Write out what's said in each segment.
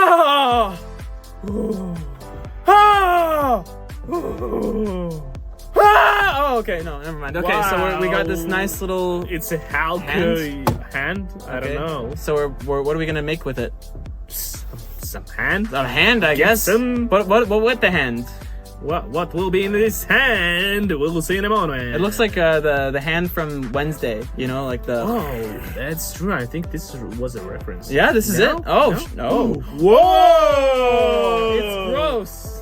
Ah! Ah! Ah! Oh, okay, no, never mind. Okay, so we got this nice little. It's a Hulk hand. I Okay. don't know. So what are we gonna make with it? Some hand. A hand, I guess. some- What with the hand? What will be in this hand? We'll see in a moment. It looks like the hand from Wednesday. You know, like the. Oh, that's true. I think this was a reference. Yeah, this is No? it. Oh, No? no. Whoa! It's gross.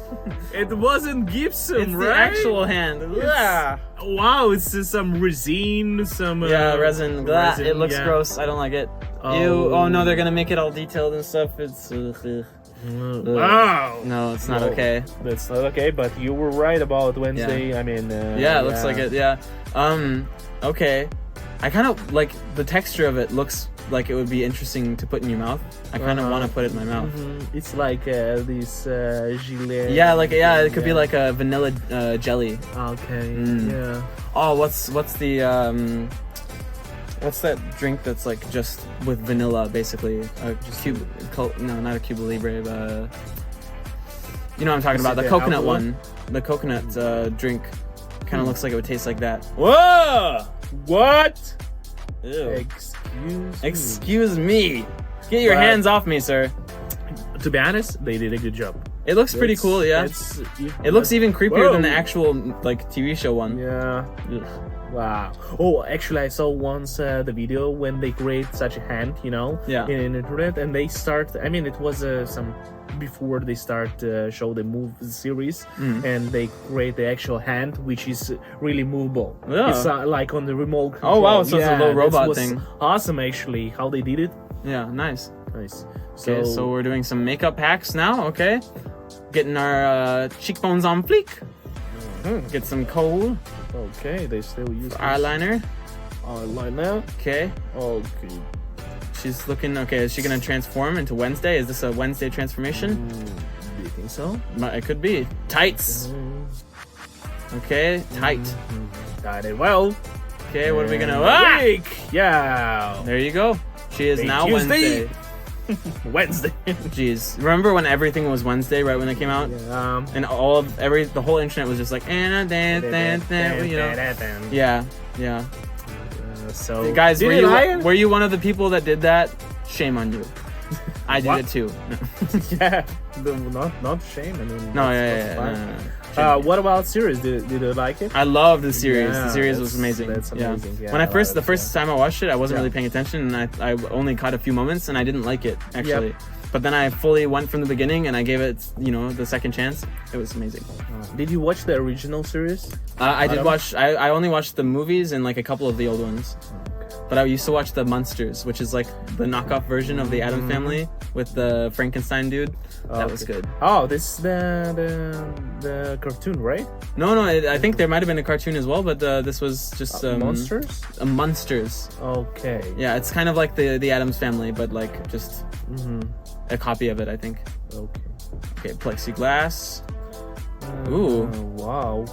It wasn't Gibson, It's right? the actual hand. Yeah. Wow, it's some resin, some Yeah, resin. Blah, resin, it looks yeah. gross. I don't like it. Oh. Ew. Oh no, they're gonna make it all detailed and stuff. It's. Wow. No, it's not Whoa. okay. That's not okay, but you were right about Wednesday. I mean, Yeah, it looks like it. Yeah. Okay. I kind of like the texture of it. Looks like it would be interesting to put in your mouth. I kind of want to put it in my mouth. It's like this gilet. Yeah, it could be like a vanilla jelly. Okay. Mm. Yeah. Oh, what's the what's that drink that's like just with vanilla basically? No, not a Cuba Libre, but you know what I'm talking Is about, it the the coconut alcohol? one. The coconut drink kind of looks like it would taste like that. Whoa! What? Ew. Excuse. Excuse me. Get your But- hands off me, sir. To be honest, they did a good job. It looks pretty cool, yeah. It looks even creepier than the actual like TV show one. Yeah. Ugh. Wow. Oh, actually, I saw once the video when they create such a hand, you know, Yeah. in internet, and they start. I mean, it was some before they start show the series, and they create the actual hand, which is really movable. Yeah. It's like on the remote. Oh, Control. wow, so it's a little that robot was thing. Awesome, actually, how they did it. Yeah, nice. Nice. Okay, so we're doing some makeup hacks now, okay? Getting our cheekbones on fleek. Get some kohl okay, they still use eyeliner. eyeliner. Okay. Okay. She's looking okay. Is she gonna transform into Wednesday? Is this a Wednesday transformation? Do you think so? It could be. Tights. Okay, tight. Got it well. Okay, what are we gonna? Wig! Yeah. There you go. She is Big now Tuesday. Wednesday. Wednesday. Jeez, remember when everything was Wednesday, right when they came out, and the whole internet was just like, you know? Yeah. So Guys, did you like it? were you one of the people that did that? Shame on you. I did What? it too. Yeah, not shame. I mean, No, that's yeah. fine. What about series? Did you like it? I love the series. Yeah, the series was that's- amazing. that's Yeah. amazing. Yeah, When I the love first time I watched it, I wasn't Yeah. really paying attention, and I only caught a few moments, and I didn't like it actually. But then I fully went from the beginning, and I gave it, the second chance. It was amazing. Did you watch the original series? I did Adam? watch. I only watched the movies and like a couple of the old ones. But I used to watch the Munsters, which is like the knockoff version of the Addams Family with the Frankenstein dude. That was good. Oh, this is the cartoon, right? No, I think there might have been a cartoon as well, but this was just Monsters. Munsters. Okay. Yeah, it's kind of like the Addams Family, but like just a copy of it, I think. Okay. Okay, plexiglass. Ooh. Wow.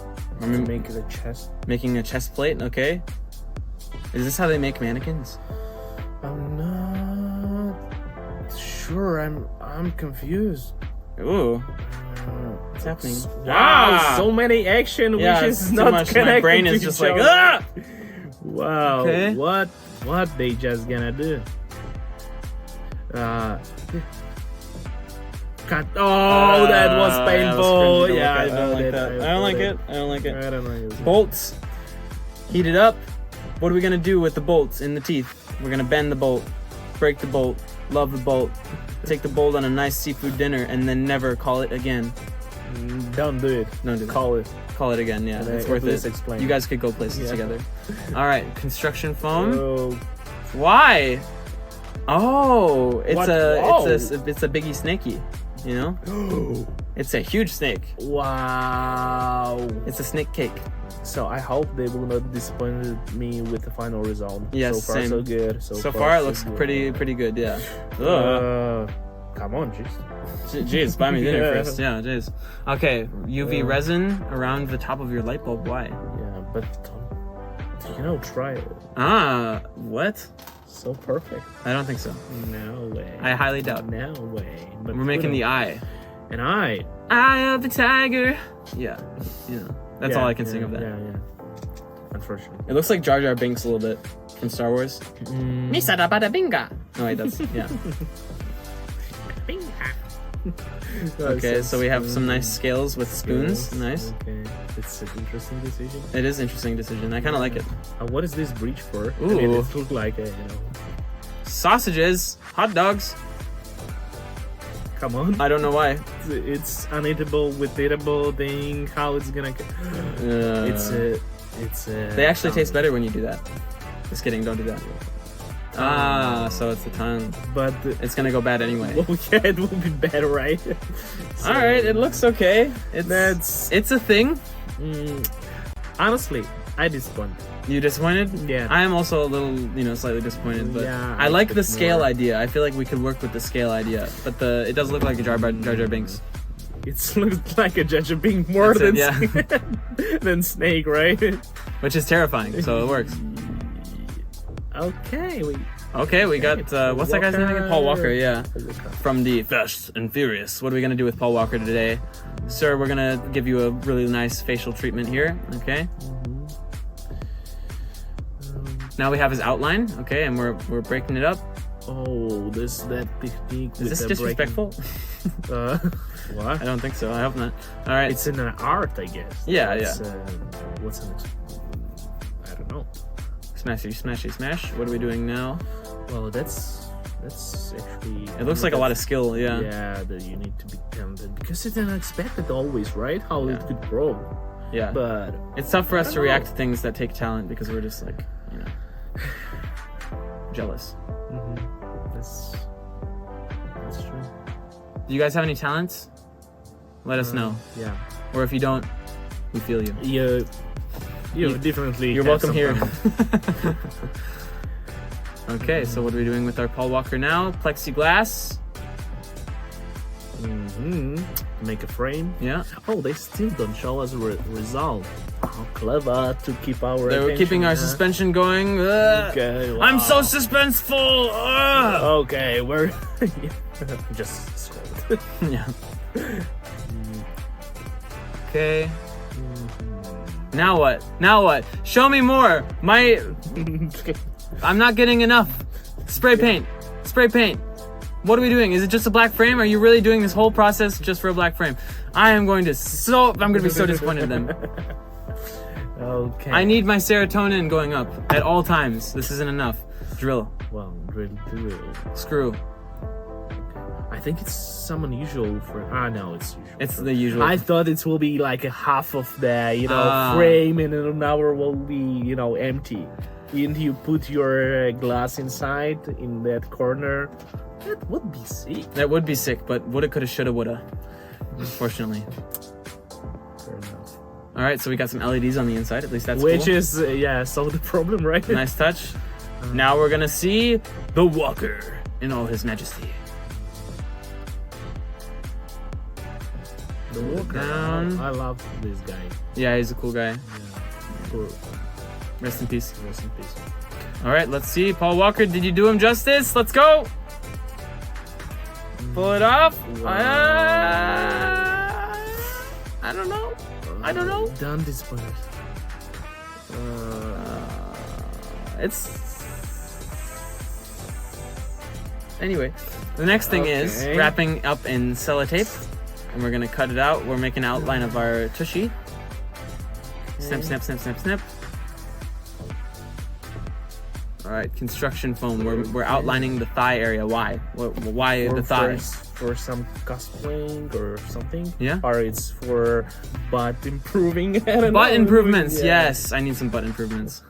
I mean, Make the chest. making a chest plate. Okay. Is this how they make mannequins? I'm not sure. I'm confused. Ooh, what's happening? Wow, Ah! so many action Yeah, which it's is too not much. connected. My brain is to just each like, other. ah! Wow. Okay. What they just gonna do? Cut. Oh, that was that painful. was cringy to Yeah, look at. I don't like that. I don't like it. I don't like it. Bolts. Heat it up. What are we gonna do with the bolts in the teeth? We're gonna bend the bolt, break the bolt, love the bolt, take the bolt on a nice seafood dinner, and then never call it again. Don't do it. Don't do that. Call it. Call it again. Yeah, And it's I- worth please it. explain. You guys could go places Yeah. together. All right, construction foam. Oh, Why? Oh, it's What? it's a biggie snakey. You know, it's a huge snake. wow. It's a snake cake. So I hope they will not disappoint me with the final result. Yes, so far same. so good. So far, it looks so good. pretty good. Yeah. Come on, jeez. Jeez, buy me dinner Yeah. first. Yeah, jeez. Okay, UV resin around the top of your light bulb. Why? Yeah, but Try it. What? So perfect. I don't think so. No way. I highly doubt. No way. But We're making the eye. An eye. Eye of the tiger. Yeah. That's all I can sing of that. Yeah. Unfortunately. It looks like Jar Jar Binks a little bit from Star Wars. Misada bada binga. No, wait, that's yeah. Okay, so we have some nice scales with spoons. Nice. Okay, it's an interesting decision. It is an interesting decision. I kind of like it. What is this bridge for? Ooh. I mean, it looks like Sausages, hot dogs. Come on. I don't know why. It's uneatable with eatable thing. How it's gonna? It's They actually taste better when you do that. Just kidding. Don't do that. So it's the tongue. But it's gonna go bad anyway. Well, yeah, it will be bad, right? All right, it looks okay. It's a thing. Honestly, I disappointed. You disappointed? Yeah. I am also a little, slightly disappointed. But yeah, I like the scale idea. I feel like we could work with the scale idea. But it does look like a Jar Jar Binks. It looks like a Jar Jar Binks more than than Snake, right? Which is terrifying. So it works. Okay, we got what's that guy's name again? Paul Walker, yeah. From the Fast and Furious. What are we gonna do with Paul Walker today? Sir, we're gonna give you a really nice facial treatment here, okay? Now we have his outline, okay, and we're breaking it up. Oh, that technique. Is this disrespectful? What? I don't think so. I hope not. All right. It's an art, I guess. Yeah. What's an? I don't know. Smash. What are we doing now? Well, that's actually. It looks like a lot of skill, yeah. Yeah, that you need to be talented because it's unexpected always, right? How it could grow. Yeah. But it's tough for us to react to things that take talent because we're just like, jealous. That's true. Do you guys have any talents? Let us know. Yeah. Or if you don't, we feel you. You definitely. You're welcome here. Okay, so what are we doing with our Paul Walker now? Plexiglass. Make a frame. Yeah. Oh, they still don't show us a result. How clever to keep our. They were keeping our suspension going. Okay. Wow. I'm so suspenseful. Okay, we're just scroll. Yeah. Okay. Now what? Show me more. I'm not getting enough. Spray paint. What are we doing? Is it just a black frame? Are you really doing this whole process just for a black frame? I'm going to be so disappointed in them. Okay. I need my serotonin going up at all times. This isn't enough. Drill. Well, drill. Screw. I think it's some unusual for. No, it's usual. It's the usual. I thought it will be like a half of the frame, and another will be empty. And you put your glass inside in that corner. That would be sick. That would be sick, but woulda, coulda, shoulda, woulda. Unfortunately. Fair enough. All right, so we got some LEDs on the inside. At least that's Which cool. is solve the problem, right? Nice touch. Now we're gonna see the Walker in all his majesty. The Walker. Down. I love this guy. Yeah, he's a cool guy. Yeah. Cool. Rest in peace. Rest in peace. All right, let's see. Paul Walker, did you do him justice? Let's go. Pull it off. Wow. I don't know. Done this part. Anyway, the next thing is wrapping up in sellotape, and we're gonna cut it out. We're making an outline of our tushy. Snip. All right, construction foam. We're outlining the thigh area. Why? Why the thigh? For some cosplaying or something. Yeah. Or it's for butt improving. Butt improvements. Yeah. Yes, I need some butt improvements.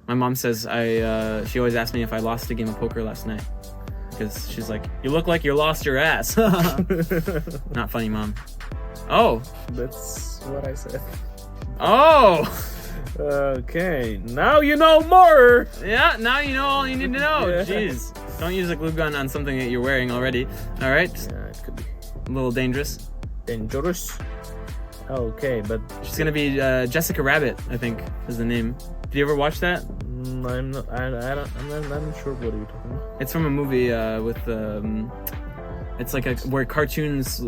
My mom says she always asks me if I lost a game of poker last night because she's like, "You look like you lost your ass." Not funny, Mom. Oh. That's what I said. Oh. Okay, now you know more. Yeah, now you know all you need to know. Yeah. Jeez, don't use a glue gun on something that you're wearing already. All right. Yeah, it could be A little dangerous. dangerous. Okay, but She's gonna be Jessica Rabbit, I think, is the name. Did you ever watch that? I'm not. I'm not sure what you're talking about. It's from a movie with it's like where cartoons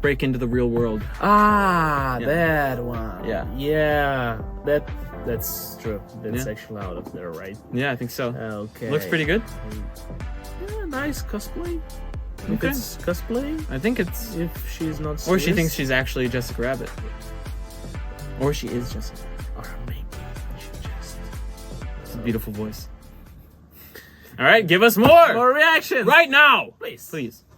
break into the real world. Ah, Yeah. that one. Yeah. Yeah. That's true. That's actually out of there, right? Yeah, I think so. Okay. Looks pretty good. Yeah, nice cosplay. If Okay. it's cosplay, I think it's, if she's not or she serious, thinks she's actually Jessica Rabbit, or she is Jessica. or maybe she just It's a beautiful voice. All right, give us more more reactions right now, please. please.